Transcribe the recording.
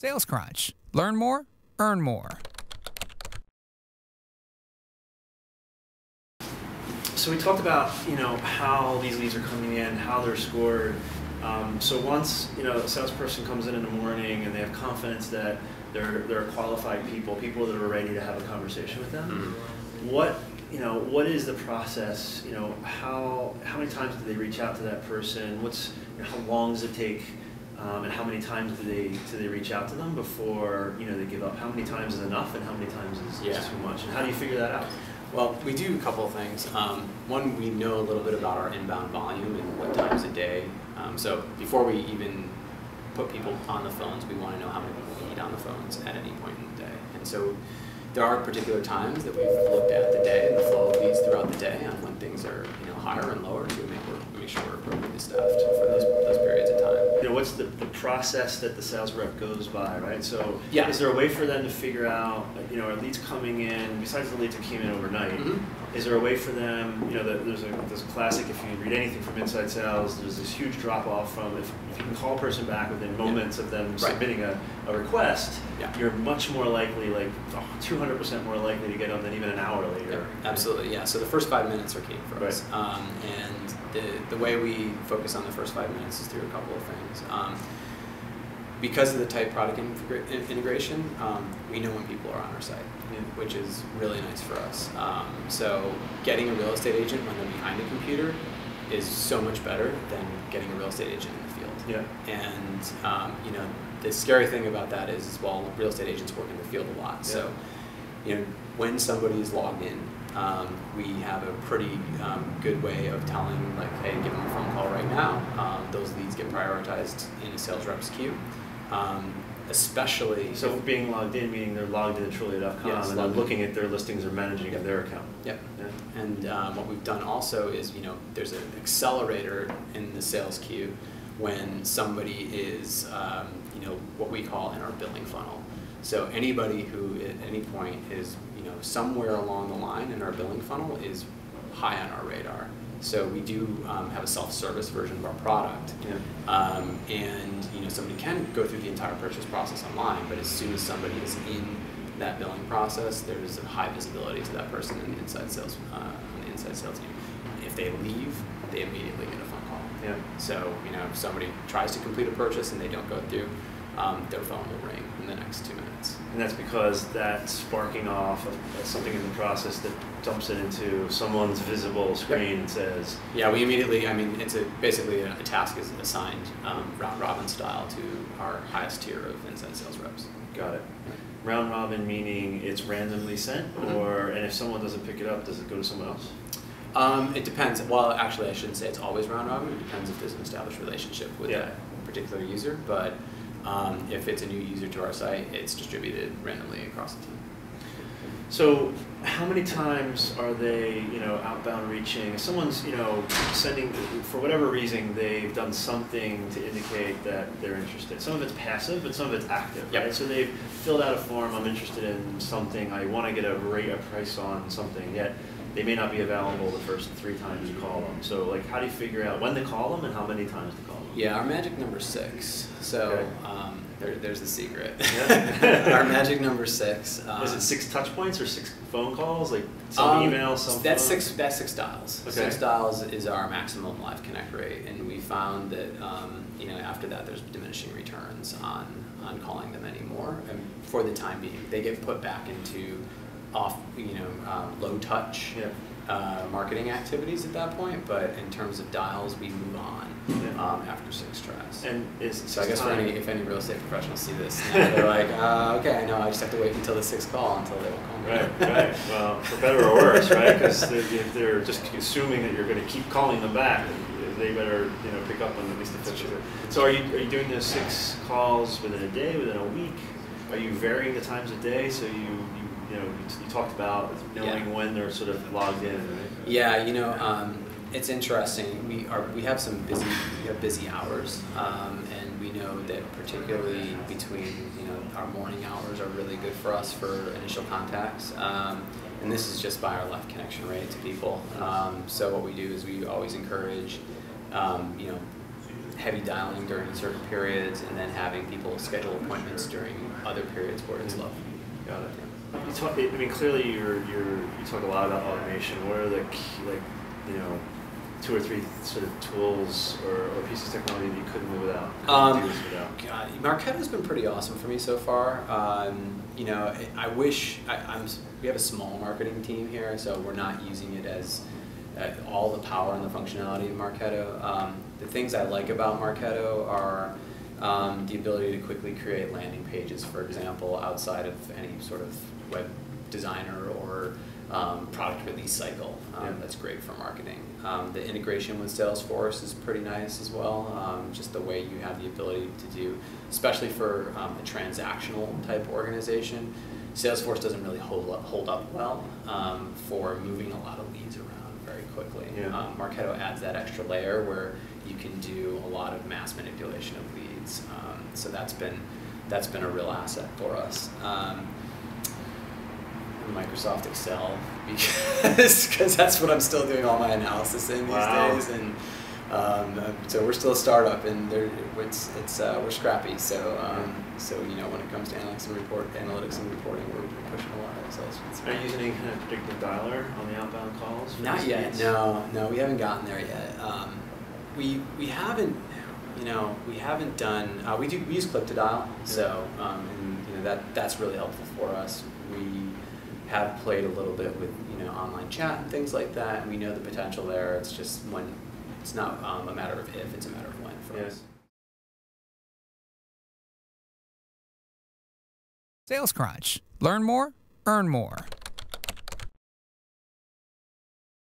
Sales Crunch. Learn more, earn more. So we talked about, how these leads are coming in, how they're scored. So once, a salesperson comes in the morning and they have confidence that they're qualified people that are ready to have a conversation with them. What is the process? How many times do they reach out to that person? How long does it take? And how many times do they reach out to them before they give up? How many times is enough, and how many times is too much? And how do you figure that out? Well, we do a couple of things. One, we know a little bit about our inbound volume and what times a day. So before we even put people on the phones, we want to know how many people we need on the phones at any point in the day. And so there are particular times that we've looked at the day and the flow of leads throughout the day on when things are higher and lower to make sure we're appropriately staffed for those periods of time. What's the process that the sales rep goes by, right? So yeah. Is there a way for them to figure out, are leads coming in, besides the leads that came in overnight, is there a way for them, there's a classic, if you read anything from Inside Sales, there's this huge drop off from, if you can call a person back within moments of them submitting a request, you're much more likely, 200% more likely to get them than even an hour later. Yeah, absolutely, yeah. So the first 5 minutes are key for us. And the way we focus on the first 5 minutes is through a couple of things. Because of the tight product integration, we know when people are on our site, which is really nice for us. So getting a real estate agent when they're behind a computer is so much better than getting a real estate agent in the field. Yeah. And the scary thing about that is, real estate agents work in the field a lot. Yeah. So when somebody is logged in, we have a pretty good way of telling, hey, give them a phone call right now. Those leads get prioritized in a sales rep's queue. Especially so being logged in, meaning they're logged in at Trulia.com, and they're looking at their listings or managing their account. Yep. Yeah. And what we've done also is, there's an accelerator in the sales queue when somebody is, what we call in our billing funnel. So anybody who at any point is, somewhere along the line in our billing funnel is high on our radar. So we do have a self-service version of our product, and somebody can go through the entire purchase process online. But as soon as somebody is in that billing process, there's a high visibility to that person in the inside sales team. If they leave, they immediately get a phone call. Yeah. So if somebody tries to complete a purchase and they don't go through, their phone will ring in the next 2 minutes. And that's because that's sparking off of something in the process that dumps it into someone's visible screen and says... Yeah, we immediately, it's basically a task is assigned round robin style to our highest tier of inside sales reps. Got it. Round robin meaning it's randomly sent, and if someone doesn't pick it up, does it go to someone else? It depends. Well, actually, I shouldn't say it's always round robin. It depends if there's an established relationship with that particular user. But if it's a new user to our site, it's distributed randomly across the team. So how many times are they, outbound reaching? If someone's, sending, for whatever reason, they've done something to indicate that they're interested. Some of it's passive, but some of it's active, right? So they've filled out a form, I'm interested in something, I want to get a price on something, yet they may not be available the first 3 times you call them. So how do you figure out when to call them and how many times to call them? Yeah, our magic number 6. So there's the secret. Yeah. Our magic number 6. Is it 6 touch points or 6 phone calls? Some email, some that's phone? 6 dials. Okay. 6 dials is our maximum live connect rate, and we found that after that there's diminishing returns on calling them anymore. And for the time being, they get put back into low touch marketing activities at that point, but in terms of dials, we move on after 6 tries. And so I guess if any real estate professionals see this, they're like, okay, I know, I just have to wait until the 6th call until they will call me. Right. Well, for better or worse, right? Because they're just assuming that you're going to keep calling them back. They better pick up on at least the 5th. So are you doing those 6 calls within a day, within a week? Are you varying the times of day? So you talked about knowing when they're sort of logged in, right? Yeah, it's interesting. We have some busy hours, and we know that particularly between our morning hours are really good for us for initial contacts. And this is just by our left connection rate to people. So what we do is we always encourage, heavy dialing during certain periods, and then having people schedule appointments during other periods where it's low. Got it. You talk. I mean, clearly you talk a lot about automation. What are the key, like, you know, 2 or 3 sort of tools or pieces of technology that you couldn't live without? Couldn't do this without? God, Marketo's been pretty awesome for me so far. You know, I wish we have a small marketing team here, so we're not using it as all the power and the functionality of Marketo. The things I like about Marketo are the ability to quickly create landing pages, for example, outside of any sort of web designer or product release cycle. That's great for marketing. The integration with Salesforce is pretty nice as well. Just the way you have the ability to do, especially for a transactional type organization, Salesforce doesn't really hold up well for moving a lot of leads around very quickly. Marketo adds that extra layer where you can do a lot of mass manipulation of leads. So that's been a real asset for us. Microsoft Excel, because that's what I'm still doing all my analysis in these days, and so we're still a startup, and we're scrappy. So you know, when it comes to analytics and reporting, we're pushing a lot of Excel. Are you using any kind of predictive dialer on the outbound calls? Not yet. No, we haven't gotten there yet. We haven't. You know, we haven't done. We use click to dial, so and you know that's really helpful for us. We have played a little bit with, you know, online chat and things like that, and we know the potential there. It's just when it's not a matter of if, it's a matter of when for us. Sales Crunch. Learn more, earn more.